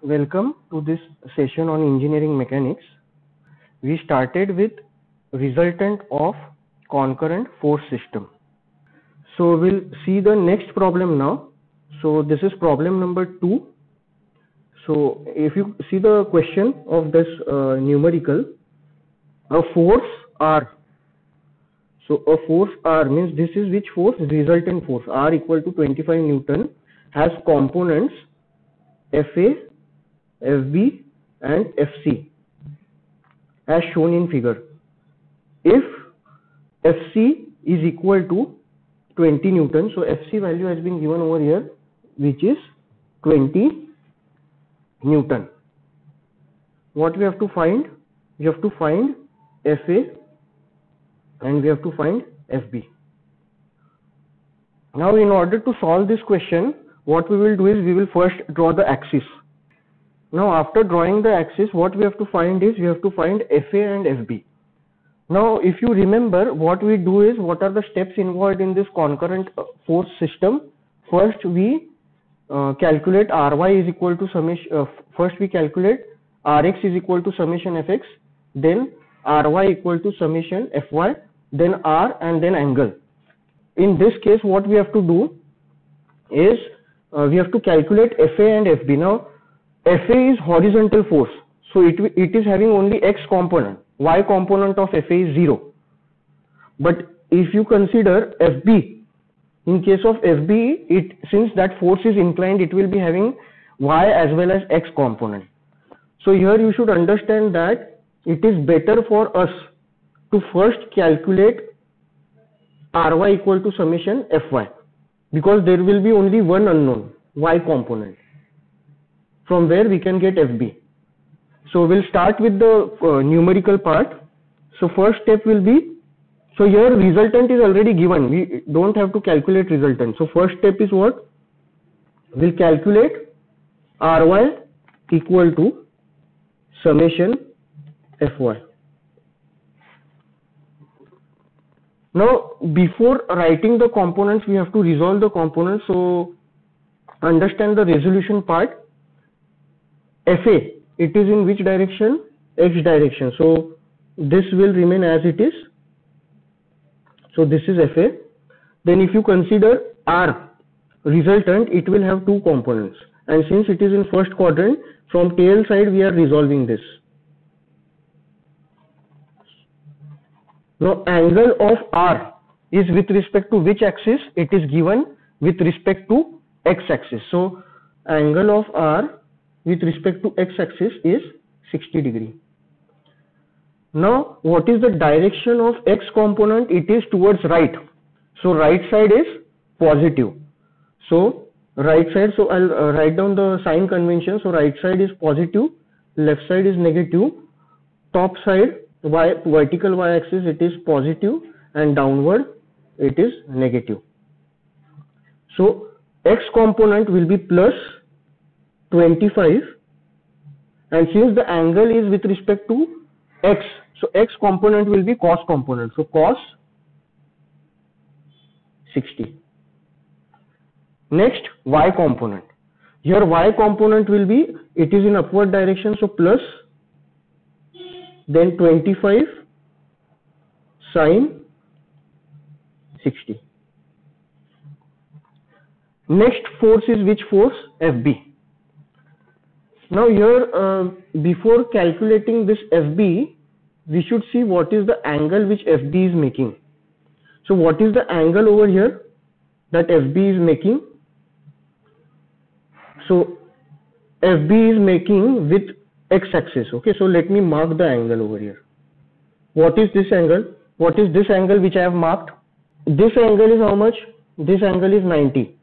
Welcome to this session on engineering mechanics. We started with resultant of concurrent force system. So we'll see the next problem now. So this is problem number 2. So if you see the question of this numerical, a force R. So a force R means this is which force? Resultant force R equal to 25 Newton has components FA, FB and FC as shown in figure. If FC is equal to 20 Newton, so FC value has been given over here, which is 20 Newton. What we have to find? We have to find FA and we have to find FB. Now in order to solve this question, what we will do is we will first draw the axis. Now after drawing the axis, what we have to find is we have to find FA and FB. Now if you remember, what we do is, what are the steps involved in this concurrent force system? First we calculate Ry is equal to summation, first we calculate Rx is equal to summation Fx, then Ry equal to summation Fy, then R and then angle. In this case what we have to do is we have to calculate FA and FB. Now FA is horizontal force, so it is having only X component. Y component of FA is 0. But if you consider FB, in case of FB, since that force is inclined, it will be having Y as well as X component. So here you should understand that it is better for us to first calculate Ry equal to summation Fy, because there will be only one unknown, Y component, from where we can get FB. So we'll start with the numerical part. So first step will be, so here resultant is already given, we don't have to calculate resultant. So first step is what? We'll calculate Ry equal to summation Fy. Now before writing the components, we have to resolve the components. So understand the resolution part. FA, it is in which direction? X direction. So this will remain as it is. So this is FA. Then if you consider R, resultant, it will have two components. And since it is in first quadrant, from tail side we are resolving this. Now angle of R is with respect to which axis? It is given with respect to X axis. So angle of R with respect to X axis is 60 degree. Now what is the direction of X component? It is towards right. So right side is positive. So right side, so I'll write down the sign convention. So right side is positive, left side is negative, top side vertical y axis it is positive and downward it is negative. So X component will be plus 25, and since the angle is with respect to X, so X component will be cos component, so cos 60. Next Y component. Here Y component will be, it is in upward direction, so plus, then 25 sine 60. Next force is which force? FB. Now here before calculating this FB, we should see what is the angle which FB is making. So what is the angle over here that FB is making? So FB is making with X axis. Okay, so let me mark the angle over here. What is this angle? What is this angle which I have marked? This angle is how much? This angle is 90.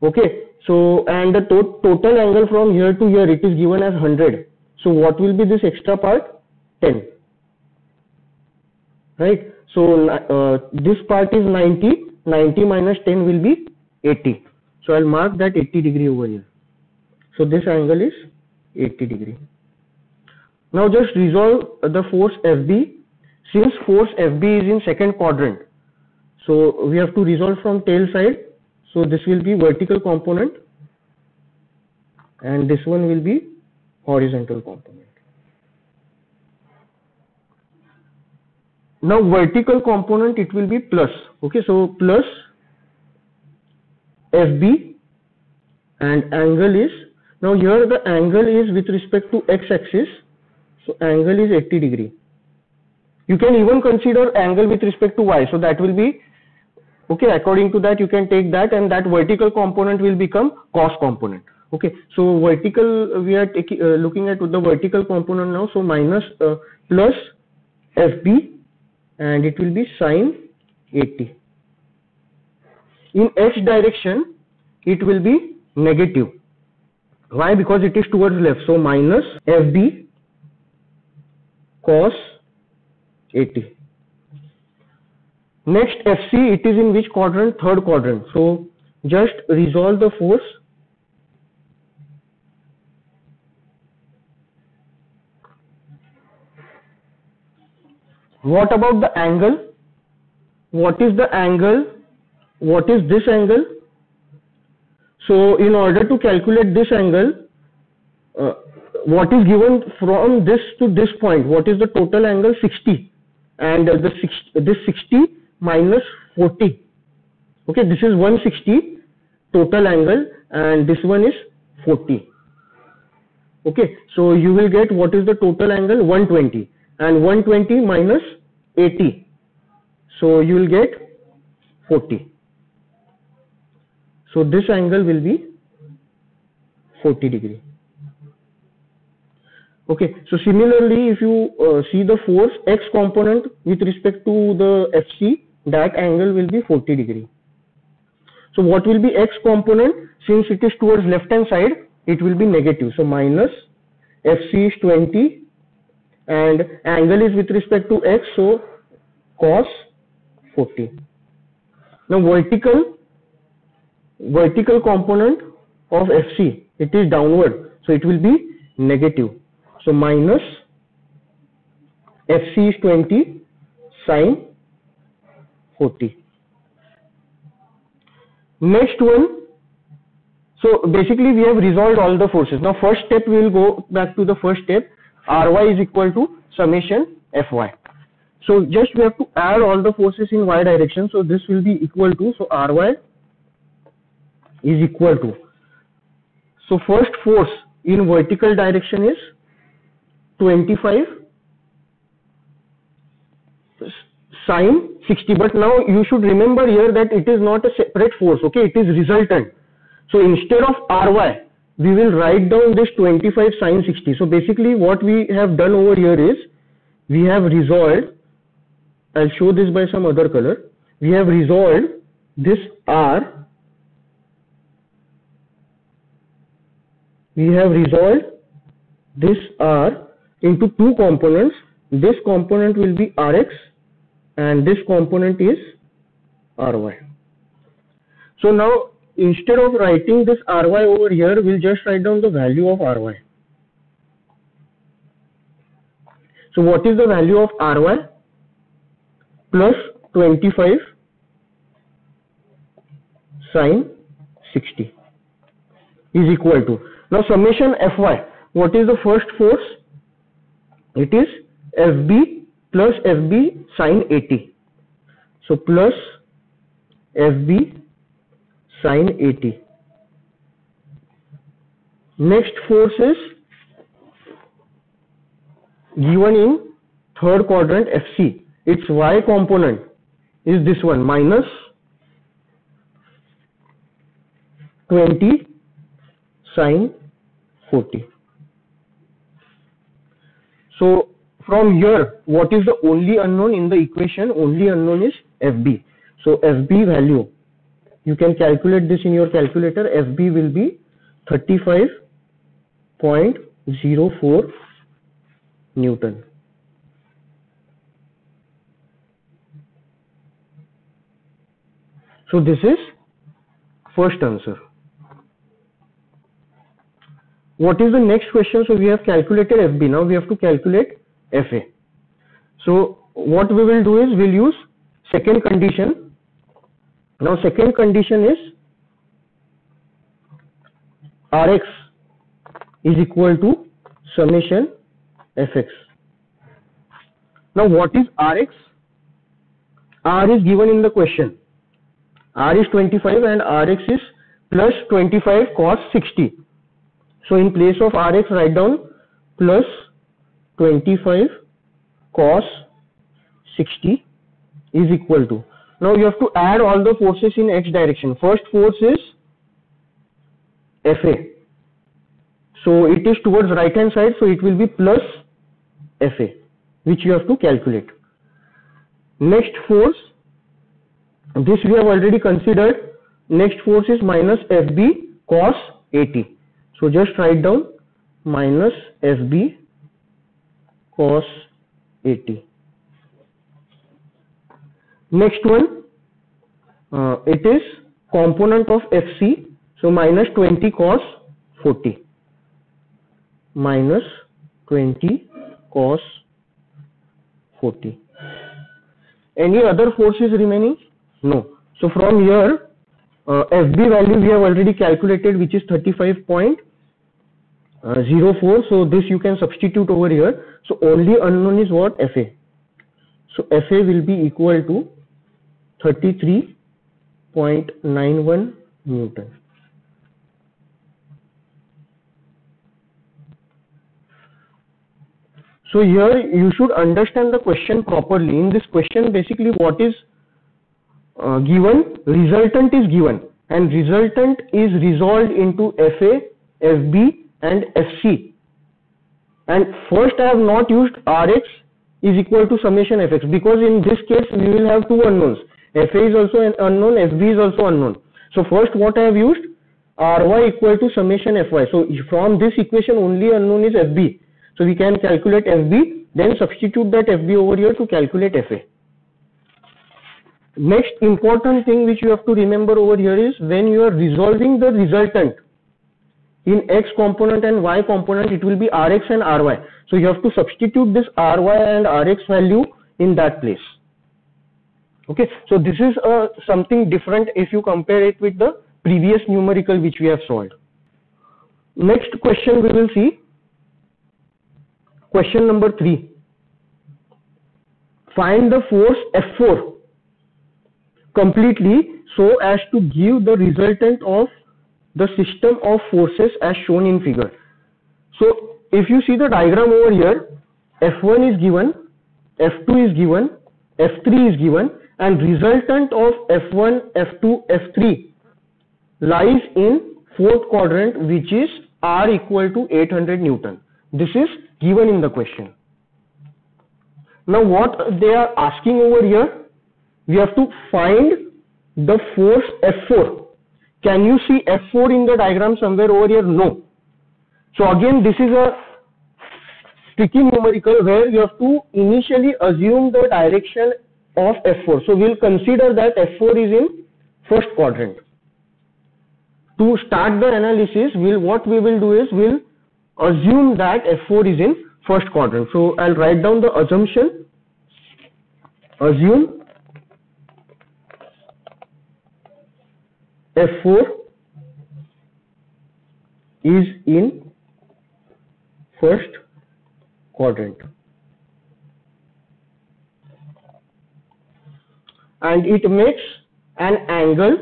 Okay, so and the total angle from here to here, it is given as 100. So what will be this extra part? 10. Right, so this part is 90. 90 minus 10 will be 80. So I'll mark that 80 degree over here. So this angle is 80 degree. Now just resolve the force FB. Since force FB is in second quadrant, so we have to resolve from tail side. So this will be vertical component and this one will be horizontal component. Now vertical component, it will be plus. Okay, so plus FB, and angle is, now here the angle is with respect to x-axis, so angle is 80 degree. You can even consider angle with respect to y, so that will be okay. According to that, you can take that, and that vertical component will become cos component. Okay, so vertical, we are taking looking at the vertical component now. So minus plus FB, and it will be sine 80. In x direction, it will be negative. Why? Because it is towards left. So minus FB cos 80. Next FC, it is in which quadrant? Third quadrant. So just resolve the force. What about the angle? What is the angle? What is this angle? So in order to calculate this angle, what is given from this to this point? What is the total angle? 60, and this 60 minus 40. Okay, this is 160 total angle, and this one is 40. Okay, so you will get what is the total angle? 120, and 120 minus 80, so you will get 40. So this angle will be 40 degree. Okay, so similarly, if you see the force x component with respect to the FC, that angle will be 40 degree. So what will be x component? Since it is towards left hand side, it will be negative. So minus FC is 20, and angle is with respect to x, so cos 40. Now vertical component of FC, it is downward, so it will be negative. So minus FC is 20 sine 40. Next one, so basically we have resolved all the forces. Now first step, we will go back to the first step. Ry is equal to summation Fy. So just we have to add all the forces in y direction. So this will be equal to, so Ry is equal to, so first force in vertical direction is 25 sine 60, but now you should remember here that it is not a separate force. Okay, it is resultant. So instead of Ry, we will write down this 25 sine 60. So basically what we have done over here is, we have resolved, I'll show this by some other color, we have resolved this R, we have resolved this R into two components. This component will be Rx, and this component is Ry. So now instead of writing this Ry over here, we'll just write down the value of Ry. So what is the value of Ry? Plus 25 sine 60 is equal to, now summation Fy, what is the first force? It is Fb plus Fb sine 80. So plus Fb sine 80. Next force is given in third quadrant FC. Its y component is this one, minus 20 sine 40. So from here, what is the only unknown in the equation? Only unknown is FB. So FB value, you can calculate this in your calculator. FB will be 35.04 Newton. So this is first answer. What is the next question? So we have calculated FB. Now we have to calculate FA. So what we will do is, we'll use second condition. Now second condition is Rx is equal to summation fx. Now what is Rx? R is given in the question. R is 25 and Rx is plus 25 cos 60. So in place of Rx, write down plus 25 cos 60 is equal to. Now you have to add all the forces in x direction. First force is Fa. So it is towards right hand side, so it will be plus Fa, which you have to calculate. Next force, this we have already considered. Next force is minus Fb cos 80. So just write down minus Fb cos 80. Next one, it is component of Fc. So minus 20 cos 40. Minus 20 cos 40. Any other forces remaining? No. So from here, Fb value we have already calculated, which is 35.04. So this you can substitute over here. So only unknown is what? Fa. So Fa will be equal to 33.91 Newton. So here you should understand the question properly. In this question, basically what is given, resultant is given, and resultant is resolved into Fa, Fb and Fc. And first I have not used Rx is equal to summation Fx, because in this case we will have two unknowns. Fa is also an unknown, Fb is also unknown. So first what I have used, Ry equal to summation Fy. So from this equation only unknown is Fb. So we can calculate Fb, then substitute that Fb over here to calculate Fa. Next important thing which you have to remember over here is, when you are resolving the resultant in x component and y component, it will be Rx and Ry. So you have to substitute this Ry and Rx value in that place. Okay, so this is something different if you compare it with the previous numerical which we have solved. Next question we will see. Question number 3. Find the force F4 completely so as to give the resultant of the system of forces as shown in figure. So if you see the diagram over here, F1 is given, F2 is given, F3 is given, and resultant of F1, F2, F3 lies in fourth quadrant, which is R equal to 800 Newton. This is given in the question. Now what they are asking over here, we have to find the force F4. Can you see F4 in the diagram somewhere over here? No. So again, this is a tricky numerical where you have to initially assume the direction of F4. So we'll consider that F4 is in first quadrant. To start the analysis, what we will do is we'll assume that F4 is in first quadrant. So I'll write down the assumption. Assume F4 is in first quadrant, and it makes an angle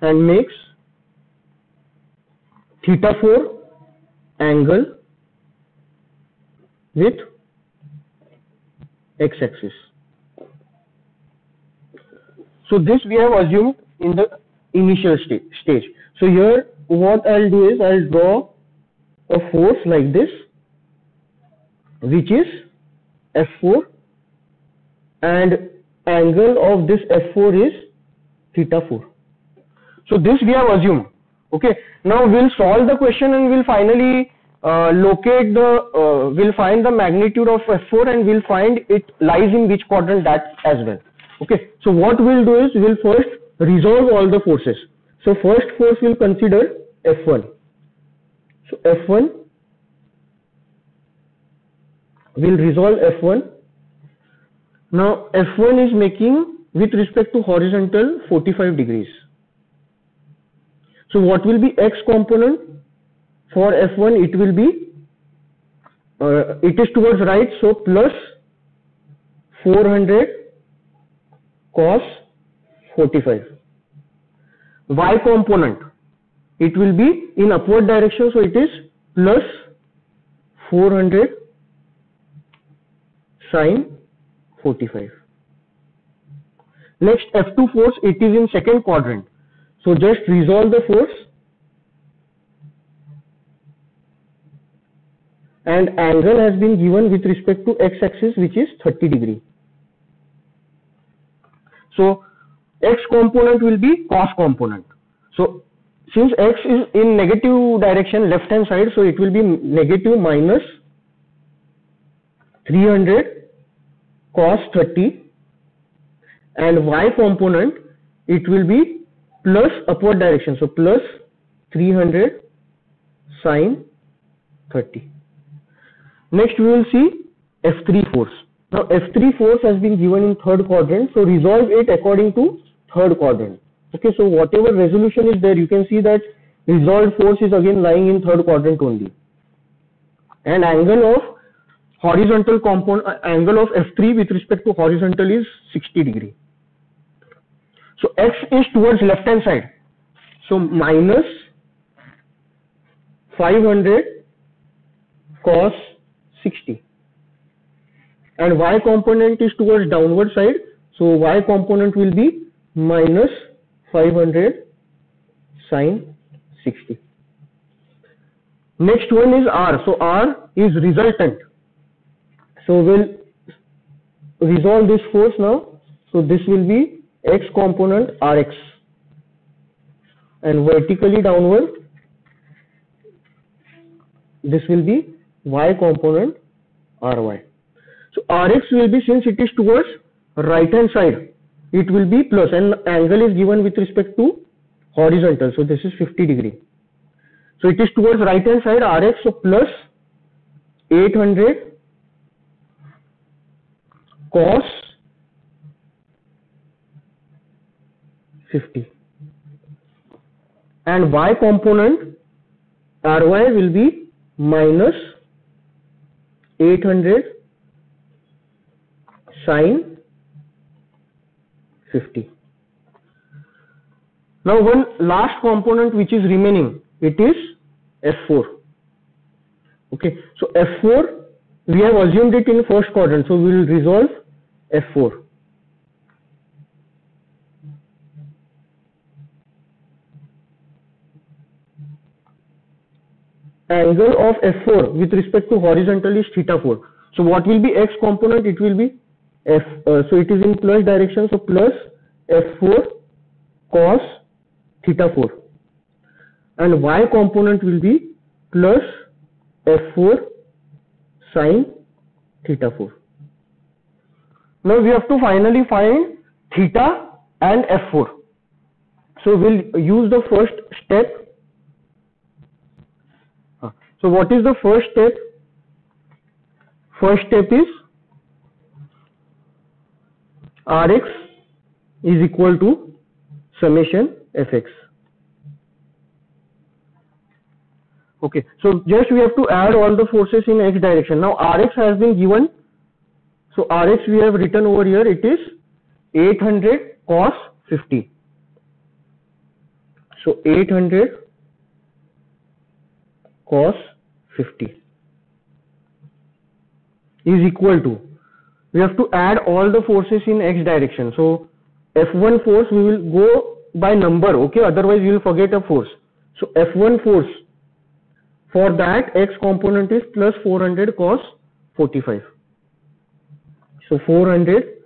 and makes theta 4 angle with x-axis. So this we have assumed in the initial stage. So here what I'll do is I'll draw a force like this, which is F4, and angle of this F4 is theta 4. So this we have assumed. Okay, now we'll solve the question and we'll finally we'll find the magnitude of F4 and we'll find it lies in which quadrant, that as well. Okay, so what we'll do is we'll first resolve all the forces. So first force we'll consider F1. So F1, we'll resolve F1. Now F1 is making, with respect to horizontal, 45 degrees. So what will be x component? for F1 it will be, it is towards right, so plus 400 cos 45. Y component, it will be in upward direction, so it is plus 400 sin 45. Next, F2 force, it is in second quadrant. So just resolve the force and angle has been given with respect to x-axis, which is 30 degree. So x component will be cos component. So since x is in negative direction, left hand side, so it will be negative minus 300 cos 30, and y component, it will be plus upward direction, so plus 300 sin 30. Next we will see F3 force. Now F3 force has been given in third quadrant, so resolve it according to third quadrant. Okay, so whatever resolution is there, you can see that resolved force is again lying in third quadrant only. And angle of horizontal component, angle of F3 with respect to horizontal is 60 degree. So x is towards left hand side, so minus 500 cos 60, and y component is towards downward side, so y component will be minus 500 sin 60. Next one is R, so R is resultant, so we'll resolve this force now. So this will be x component Rx, and vertically downward this will be y component Ry. So Rx will be, since it is towards right hand side, it will be plus, and angle is given with respect to horizontal, so this is 50 degree. So it is towards right hand side Rx, so plus 800 cos 50, and y component Ry will be minus 800 sin 50. Now one last component which is remaining, it is F4. Okay, so F4 we have assumed it in first quadrant, so we will resolve F4. Angle of F4 with respect to horizontal is theta 4. So what will be x component? It will be F, so it is in plus direction, so plus F4 cos theta 4, and y component will be plus F4 sin theta 4. Now we have to finally find theta and F4. So we'll use the first step. So what is the first step? First step is Rx is equal to summation Fx. Okay, so just we have to add all the forces in x direction. Now Rx has been given, so Rx we have written over here, it is 800 cos 50. So 800 cos 50 is equal to, we have to add all the forces in x direction. So F1 force we will go by number, okay, otherwise you will forget a force. So F1 force, for that x component is plus 400 cos 45. So 400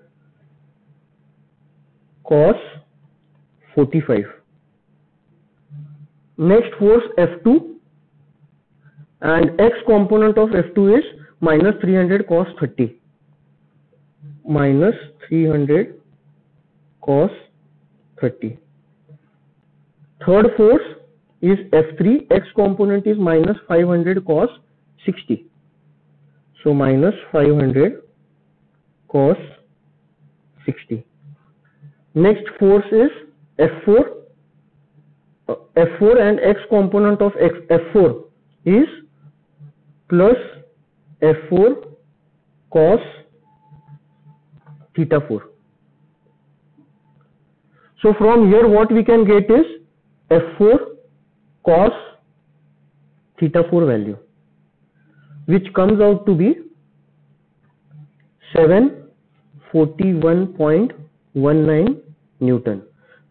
cos 45. Next force F2, and x component of F2 is minus 300 cos 30. Minus 300 cos 30. Third force is F3, x component is minus 500 cos 60. So minus 500 cos 60. Next force is F4. F4 and x component of F4 is plus F4 cos theta 4. So from here what we can get is F4 cos theta 4 value, which comes out to be 741.19 Newton.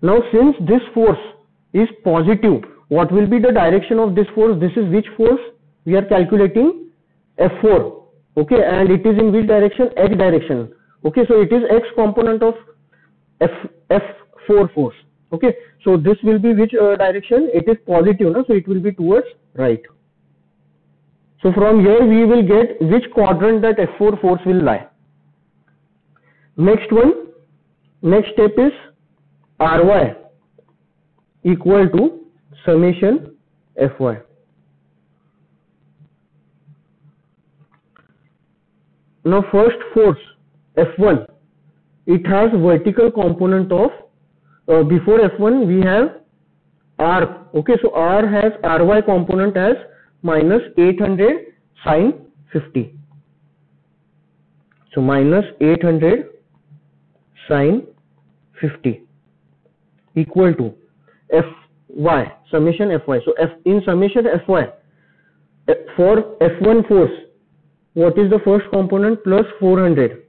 Now since this force is positive, what will be the direction of this force? This is which force? We are calculating F4. Okay, and it is in which direction? X direction. Okay, so it is X component of F4 force. Okay, so this will be which direction? It is positive, no? So it will be towards right. So from here we will get which quadrant that F4 force will lie. Next step is Ry equal to summation Fy. Now first force F1, it has vertical component of before F1 we have R. Okay, so R has Ry component as minus 800 sine 50. So minus 800 sine 50 equal to Fy, summation Fy. So in summation Fy, for F1 force, what is the first component? Plus 400.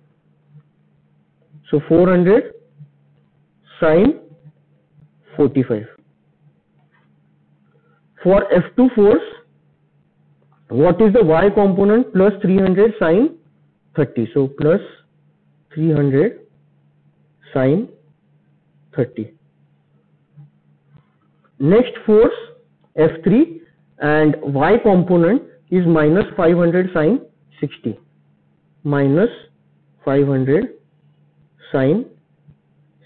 So 400 sine 45. For F2 force, what is the Y component? Plus 300 sine 30. So plus 300 sine 30. Next force F3, and Y component is minus 500 sine 60. Minus 500 sine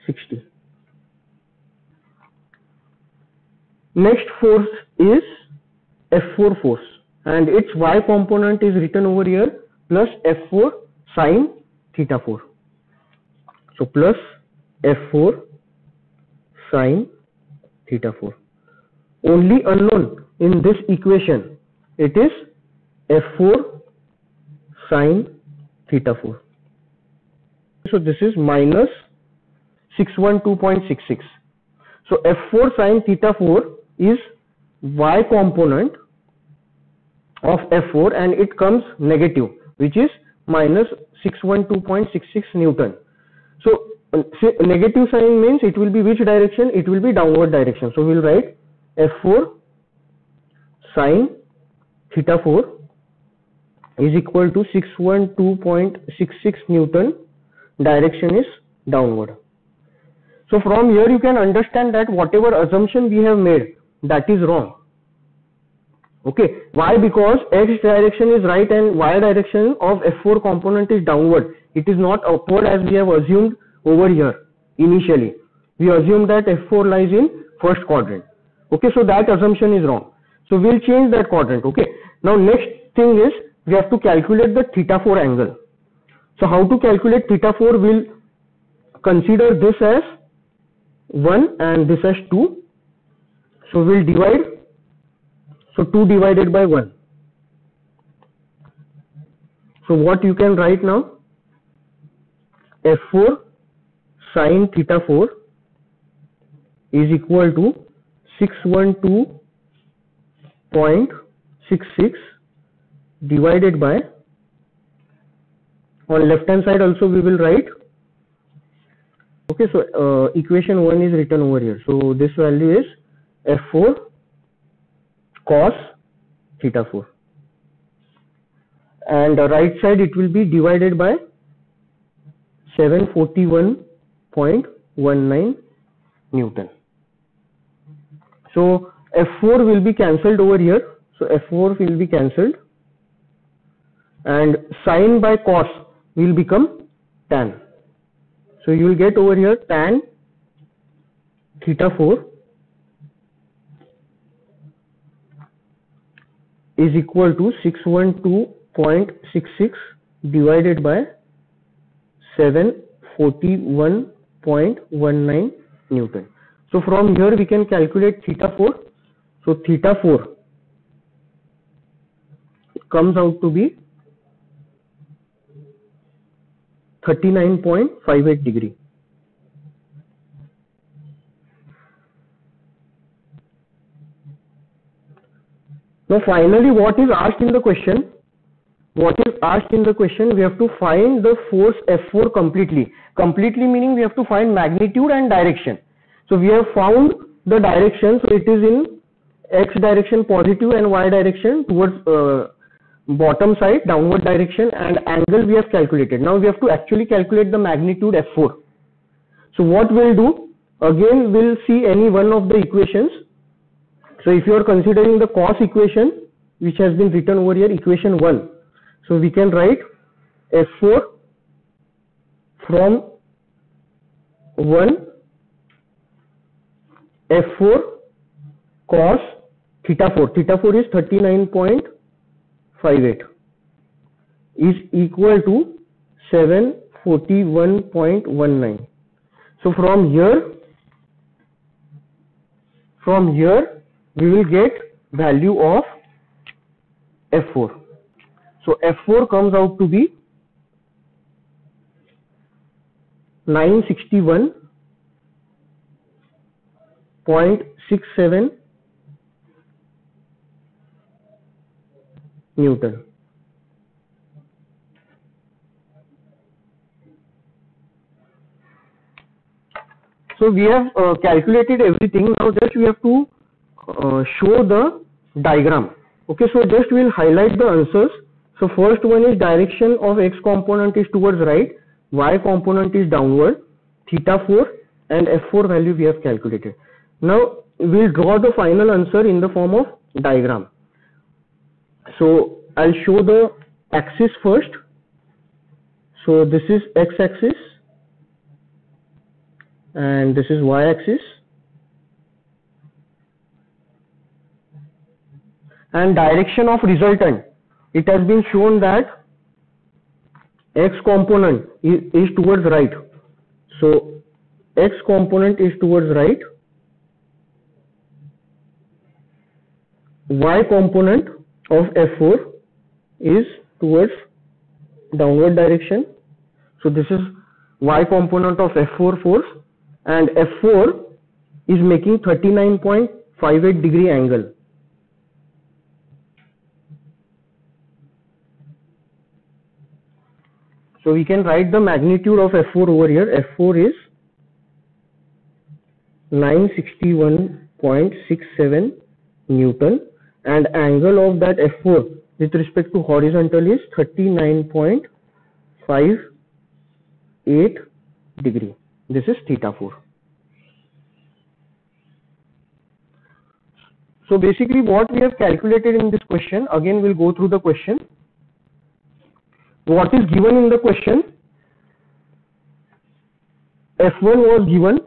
60. Next force is F4 force, and its Y component is written over here plus F4 sine theta 4. So plus F4 sine theta 4. Only unknown in this equation, it is F4 sine theta 4. So this is minus 612.66. So F4 sine theta 4 is Y component of F4 and it comes negative, which is minus 612.66 Newton. So negative sign means it will be which direction? It will be downward direction. So we will write F4 sine theta 4 is equal to 612.66 Newton. Direction is downward. So from here you can understand that whatever assumption we have made, that is wrong. Okay, why? Because X direction is right and Y direction of F4 component is downward. It is not upward as we have assumed over here initially. We assumed that F4 lies in first quadrant. Okay, so that assumption is wrong. So we'll change that quadrant. Okay, now next thing is we have to calculate the theta 4 angle. So how to calculate theta 4? We'll consider this as 1 and this as 2. So we'll divide. So 2 divided by 1. So what you can write now? F4 sine theta 4 is equal to 612.66 divided by, on left hand side also we will write. Okay, so equation 1 is written over here. So this value is F4 cos theta 4, and the right side it will be divided by 741.19 Newton. So F4 will be cancelled over here. So F4 will be cancelled, and sine by cos will become tan. So you will get over here tan theta 4 is equal to 612.66 divided by 741.19 Newton. So from here we can calculate theta 4. So theta 4 comes out to be 39.58 degree. Now finally, what is asked in the question? What is asked in the question? We have to find the force F4 completely. Completely meaning we have to find magnitude and direction. So we have found the direction. So it is in X direction positive and Y direction towards bottom side, downward direction, and angle we have calculated. Now we have to actually calculate the magnitude F4. So what we'll do? Again, we'll see any one of the equations. So if you are considering the cos equation, which has been written over here, equation 1. So we can write F4 from 1 F4 cos theta 4. Theta 4 is 39.58 is equal to 741.19. So from here we will get value of F4. So F4 comes out to be 961.67 Newton. So we have calculated everything. Now just we have to show the diagram. Okay, so just we'll highlight the answers. So first one is direction of X component is towards right, Y component is downward, theta 4 and F4 value we have calculated. Now we'll draw the final answer in the form of diagram. So I'll show the axis first. So this is X axis and this is Y axis. And direction of resultant, it has been shown that X component is towards right. So X component is towards right, Y component of F4 is towards downward direction. So this is Y component of F4 force, and F4 is making 39.58 degree angle. So we can write the magnitude of F4 over here. F4 is 961.67 Newton, and angle of that F4 with respect to horizontal is 39.58 degree. This is theta 4. So basically what we have calculated in this question, again we'll go through the question. What is given in the question? F1 was given,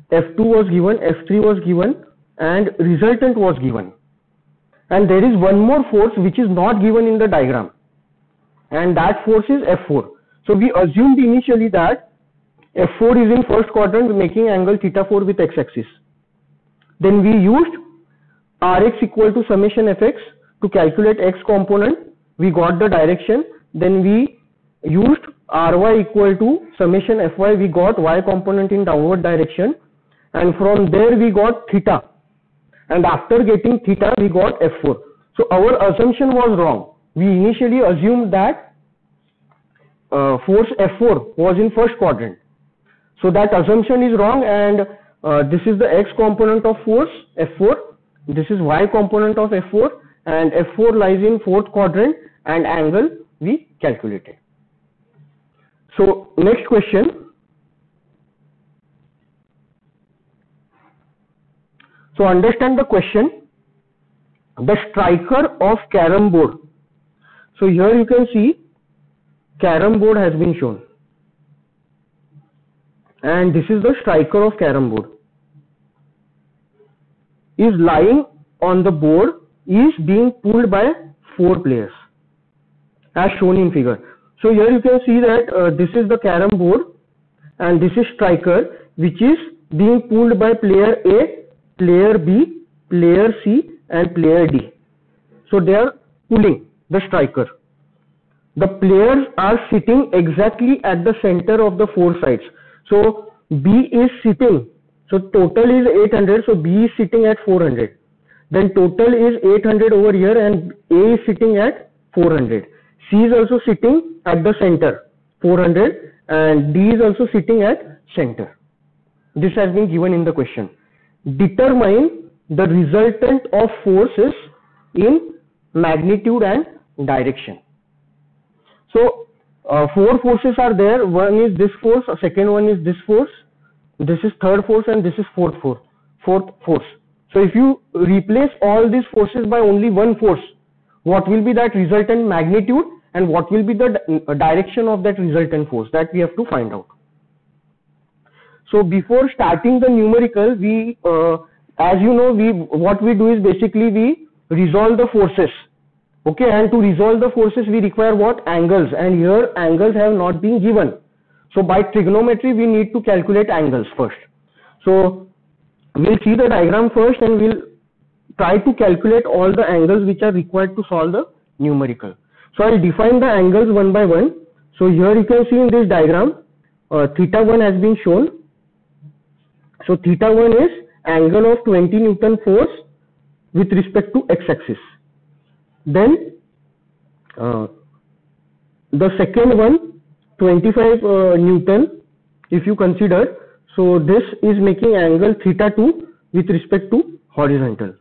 F2 was given, F3 was given, and resultant was given. And there is one more force which is not given in the diagram, and that force is F4. So we assumed initially that F4 is in first quadrant making angle theta 4 with x-axis. Then we used Rx equal to summation Fx to calculate x component. We got the direction. Then we used Ry equal to summation Fy. We got y component in downward direction, and from there we got theta, and after getting theta we got F4. So our assumption was wrong. We initially assumed that force F4 was in first quadrant. So that assumption is wrong, and this is the x component of force F4, this is y component of F4, and F4 lies in fourth quadrant, and angle we calculated. So next question. So understand the question. The striker of carom board. So here you can see carom board has been shown, and this is the striker of carom board. Is lying on the board, is being pulled by 4 players as shown in figure. So here you can see that this is the carom board, and this is striker which is being pulled by player A, player B, player C and player D. So they are pulling. the striker. The players are sitting exactly at the center of the four sides. So B is sitting, so total is 800, so B is sitting at 400. Then total is 800 over here and A is sitting at 400. C is also sitting at the center, 400, and D is also sitting at center. This has been given in the question. Determine the resultant of forces in magnitude and direction. So four forces are there. One is this force, second one is this force, this is third force, and this is fourth force. So if you replace all these forces by only one force, what will be that resultant magnitude and what will be the direction of that resultant force? That we have to find out. So before starting the numerical, we as you know, what we do is basically we resolve the forces. Okay, and to resolve the forces we require what? Angles, and here angles have not been given. So by trigonometry we need to calculate angles first. So we'll see the diagram first and we'll try to calculate all the angles which are required to solve the numerical. So I'll define the angles one by one. So here you can see in this diagram, theta 1 has been shown. So theta 1 is angle of 20 Newton force with respect to x-axis. Then the second one, 25 Newton, if you consider, so this is making angle theta 2 with respect to horizontal.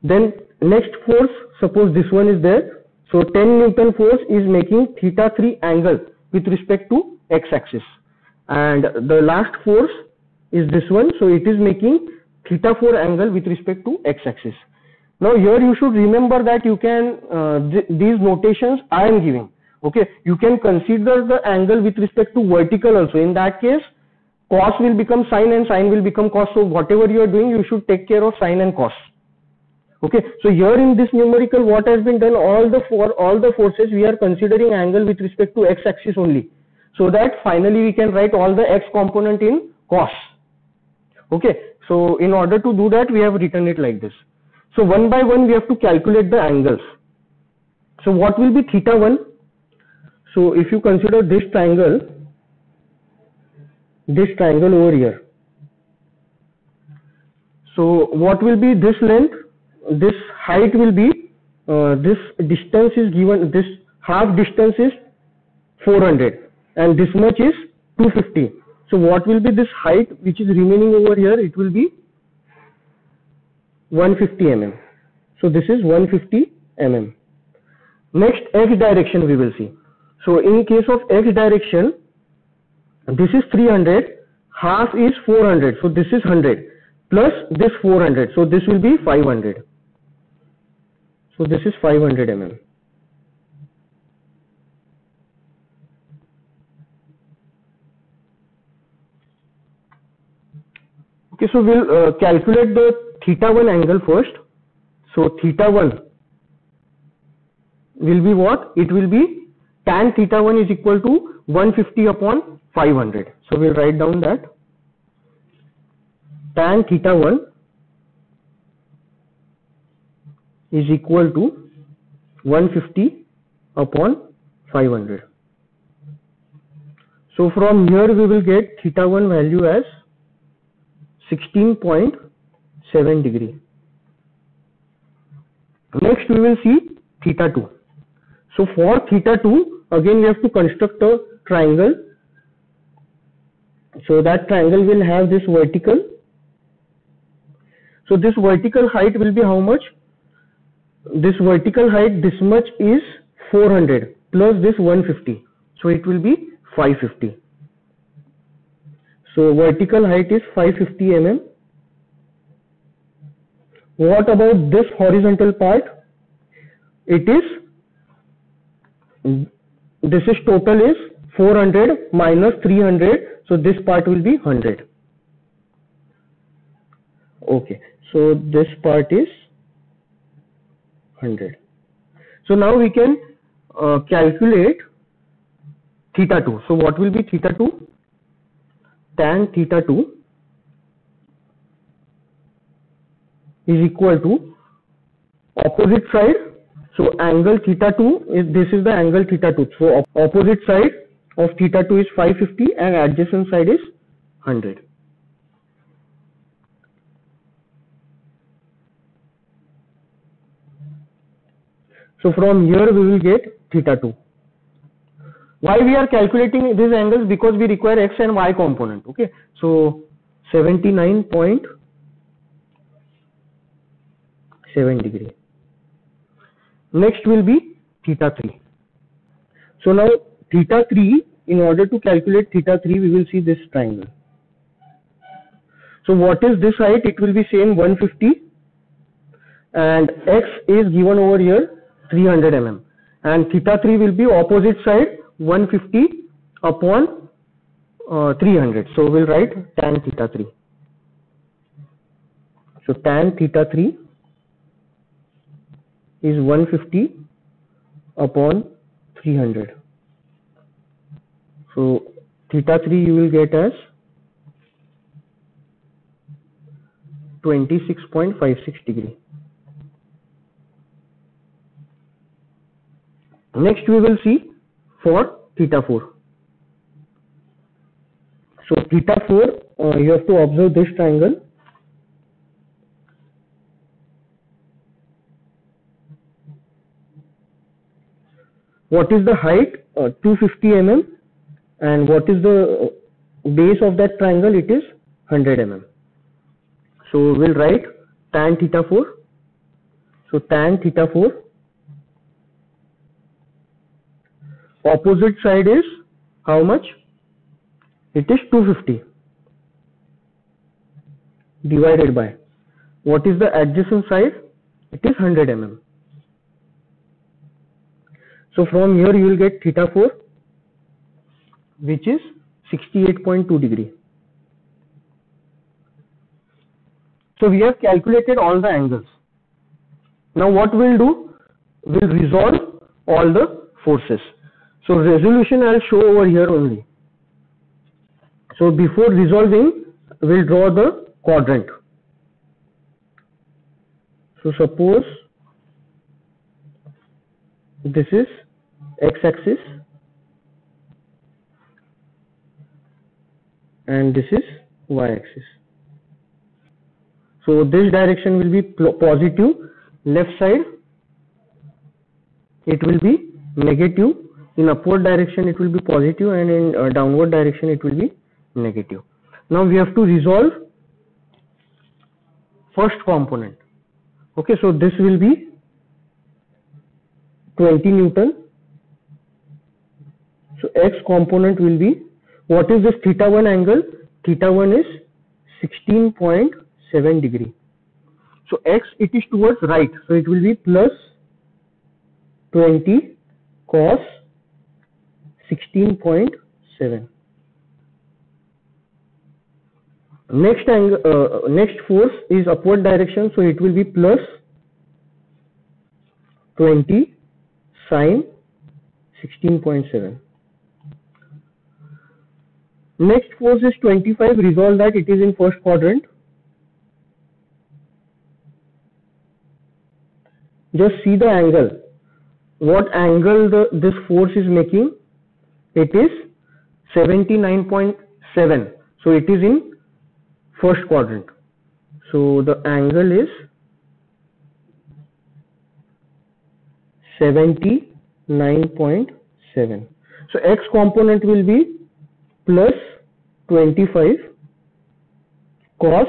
Then next force, suppose this one is there, so 10 Newton force is making theta 3 angle with respect to x-axis, and the last force is this one, so it is making theta 4 angle with respect to x-axis. Now here you should remember that you can these notations I am giving. Okay, you can consider the angle with respect to vertical also. In that case, cos will become sine and sine will become cos. So whatever you are doing, you should take care of sine and cos. Okay, so here in this numerical, what has been done, all the forces we are considering angle with respect to x-axis only, so that finally we can write all the x component in cos. Okay, so in order to do that, we have written it like this. So one by one we have to calculate the angles. So what will be theta 1? So if you consider this triangle over here, so what will be this length? This height will be, this distance is given, this half distance is 400 and this much is 250. So what will be this height which is remaining over here? It will be 150 mm. So this is 150 mm. Next, x direction we will see. So in case of x direction, this is 300, half is 400, so this is 100 plus this 400, so this will be 500. So this is 500 mm. Okay, so we'll calculate the theta 1 angle first. So theta 1 will be what? It will be tan theta 1 is equal to 150 upon 500. So we'll write down that tan theta 1 is equal to 150 upon 500. So from here we will get theta 1 value as 16.7 degree. Next we will see theta 2. So for theta 2, again we have to construct a triangle. So that triangle will have this vertical. So this vertical height will be how much? This vertical height, this much is 400 plus this 150. So it will be 550. So vertical height is 550 mm. What about this horizontal part? It is, this is total is 400 minus 300. So this part will be 100. Okay. So this part is 100. So now we can calculate theta 2. So what will be theta 2? Tan theta 2 is equal to opposite side. So angle theta 2 is, this is the angle theta 2. So opposite side of theta 2 is 550 and adjacent side is 100. So from here we will get theta 2. Why we are calculating these angles? Because we require x and y component. Okay, so 79.7 degree. Next will be theta 3. So now theta 3, in order to calculate theta 3, we will see this triangle. So what is this height? It will be same 150, and x is given over here 300 mm, and theta 3 will be opposite side 150 upon 300. So we'll write tan theta 3. So tan theta 3 is 150 upon 300. So theta 3 you will get as 26.56 degree. Next we will see for theta 4. So theta 4, you have to observe this triangle. What is the height? 250 mm, and what is the base of that triangle? It is 100 mm. So we'll write tan theta 4. So tan theta 4, opposite side is how much? It is 250 divided by, what is the adjacent side? It is 100 mm. So from here you will get theta 4, which is 68.2 degree. So we have calculated all the angles. Now what we'll do? We'll resolve all the forces. So resolution I'll show over here only. So before resolving, we'll draw the quadrant. So suppose this is x-axis and this is y-axis. So this direction will be positive, left side it will be negative, in upward direction it will be positive, and in downward direction it will be negative. Now we have to resolve first component. Okay, so this will be 20 Newton. So x component will be, what is this theta 1 angle? Theta 1 is 16.7 degree. So x, it is towards right, so it will be plus 20 cos 16.7. Next angle, next force is upward direction, so it will be plus 20 sin 16.7. Next force is 25. Resolve that, it is in first quadrant. Just see the angle. What angle this force is making? It is 79.7. So it is in first quadrant. So the angle is 79.7. So x component will be plus 25 cos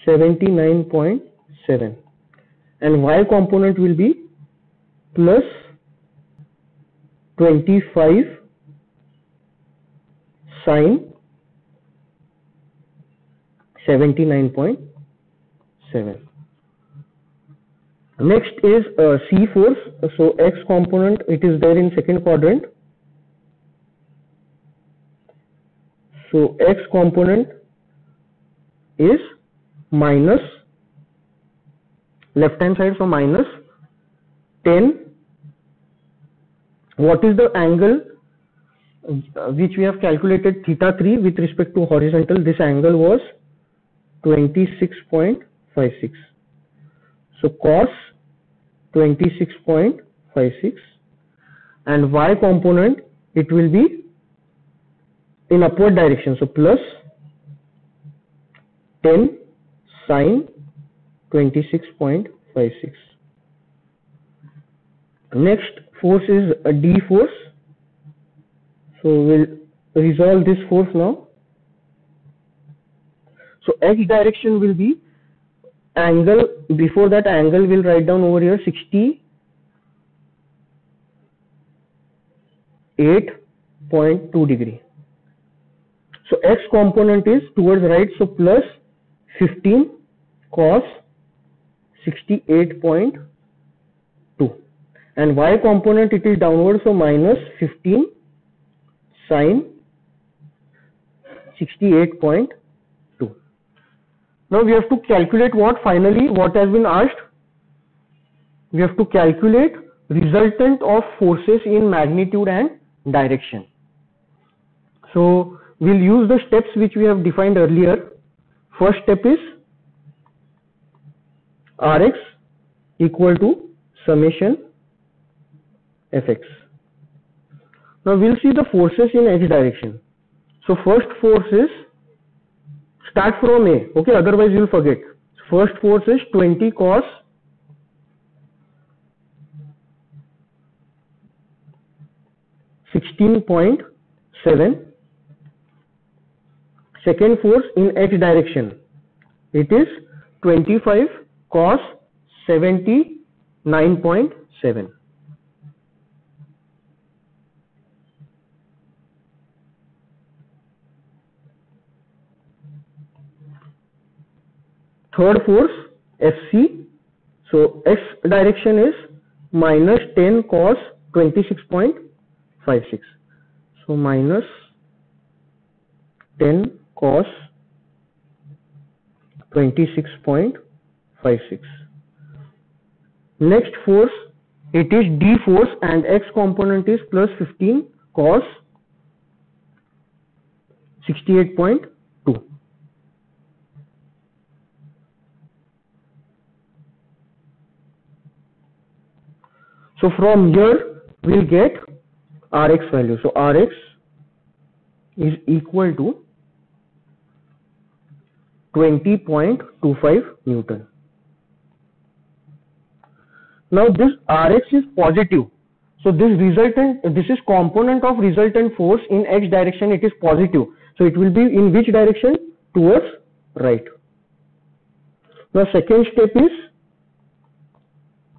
79.7, and y component will be plus 25 sin 79.7. Next is C force. So x component, it is there in second quadrant. So x component is minus, left hand side, so minus 10. What is the angle which we have calculated? Theta 3 with respect to horizontal. This angle was 26.56. So cos 26.56, and y component it will be in upward direction, so plus 10 sine 26.56. Next force is a D force, so we'll resolve this force now. So x direction will be angle, before that angle we'll write down over here 68.2 degree. So x component is towards right, so plus 15 cos 68.2, and y component it is downward, so minus 15 sine 68.2. Now we have to calculate what has been asked. We have to calculate resultant of forces in magnitude and direction. So we'll use the steps which we have defined earlier. First step is Rx equal to summation Fx. Now we'll see the forces in x direction. So first force is, start from A, okay, otherwise you'll forget. First force is 20 cos 16.7. Second force in x direction, it is 25 cos 79.7. Third force Fc, so x direction is minus 10 cos 26.56, so minus 10 cos 26.56. Next force, it is D force, and x component is plus 15 cos 68.2. So from here we'll get Rx value. So Rx is equal to 20.25 Newton. Now this Rx is positive. So this is component of resultant force in x direction, it is positive. So it will be in which direction? Towards right. Now second step is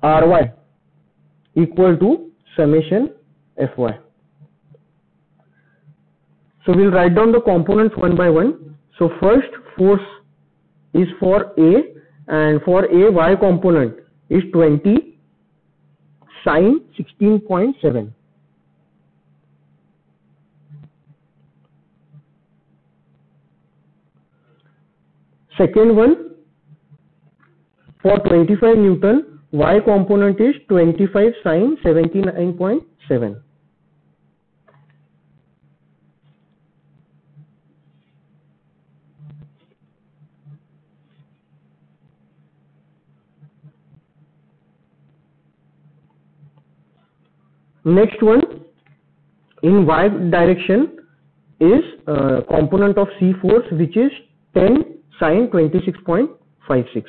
Ry equal to summation Fy. So we'll write down the components one by one. So first force is for A, and for A, y component is 20 sine 16.7. Second one, for 25 Newton, y component is 25 sine 79.7. Next one, in y direction is component of C force, which is 10 sine 26.56.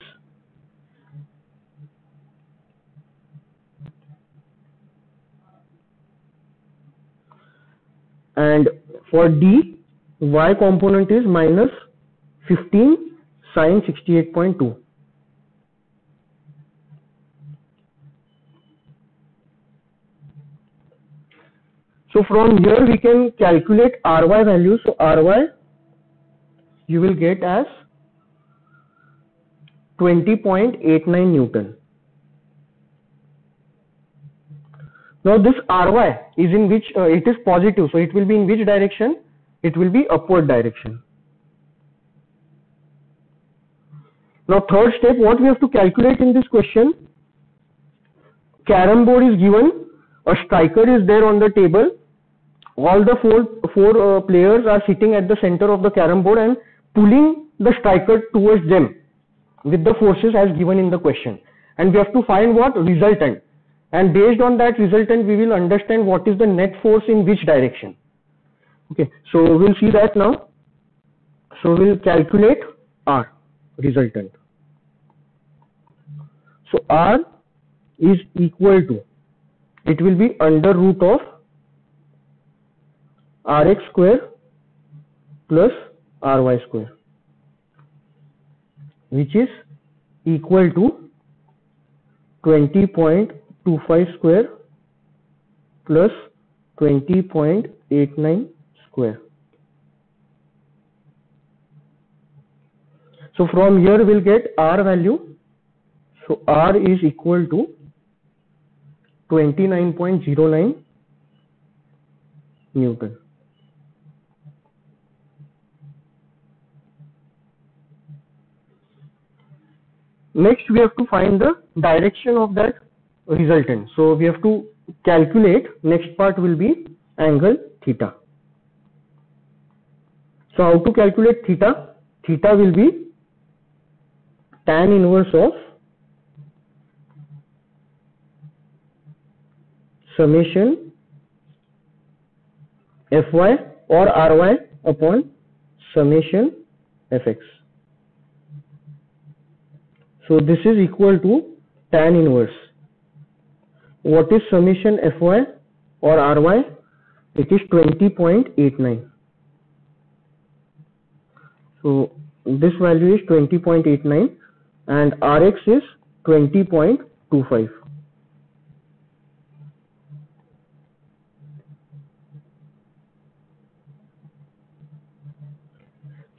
And for D, y component is minus 15 sine 68.2. So from here we can calculate Ry value. So Ry you will get as 20.89 Newton. Now this Ry is in which, it is positive, so it will be in which direction? It will be upward direction. Now third step, what we have to calculate in this question, carom board is given, a striker is there on the table, all the four players are sitting at the center of the carom board and pulling the striker towards them with the forces as given in the question. and we have to find what? Resultant. And based on that resultant, we will understand what is the net force in which direction. Okay, so we'll see that now. So we'll calculate R, resultant. So R is equal to, it will be under root of Rx square plus Ry square, which is equal to 20.25 square plus 20.89 square. So from here we'll get R value. So R is equal to 29.09 Newton. Next we have to find the direction of that resultant. So we have to calculate, next part will be angle theta. So how to calculate theta? Theta will be tan inverse of summation Fy or Ry upon summation Fx. So this is equal to tan inverse. What is summation Fy or Ry? It is 20.89. So this value is 20.89 and Rx is 20.25.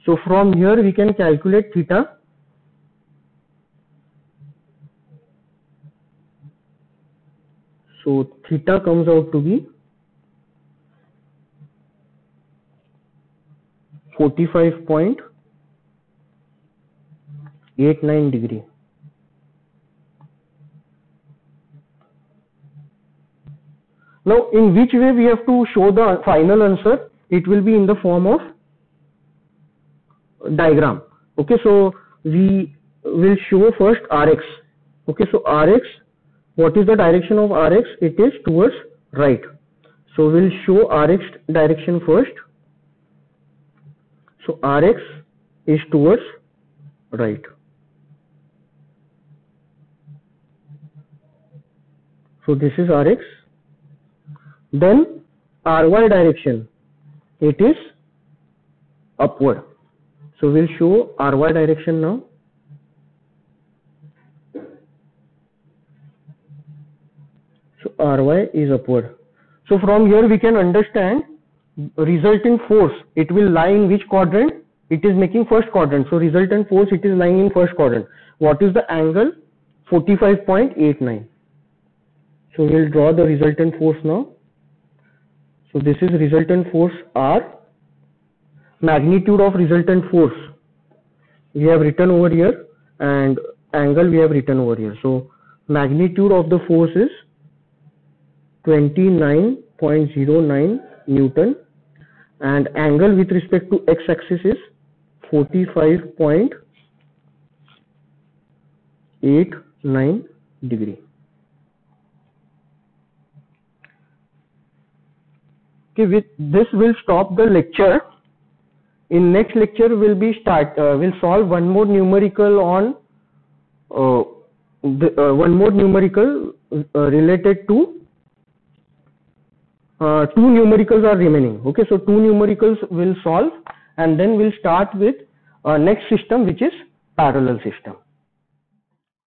So from here we can calculate theta. So theta comes out to be 45.89 degree. Now in which way we have to show the final answer? It will be in the form of diagram. Okay, so we will show first Rx. Okay, so Rx, what is the direction of Rx? It is towards right. So we'll show Rx direction first. So Rx is towards right. So this is Rx. Then Ry direction, it is upward. So we'll show Ry direction now. So Ry is upward. So from here we can understand resultant force, it will lie in which quadrant? It is making first quadrant. So resultant force, it is lying in first quadrant. What is the angle? 45.89. So we'll draw the resultant force now. So this is resultant force R. Magnitude of resultant force we have written over here and angle we have written over here. So magnitude of the force is 29.09 Newton and angle with respect to x-axis is 45.89 degree. Okay, with this we'll stop the lecture. In next lecture we'll solve one more numerical on related to two numericals are remaining. Okay, so two numericals will solve and then we'll start with next system, which is parallel system.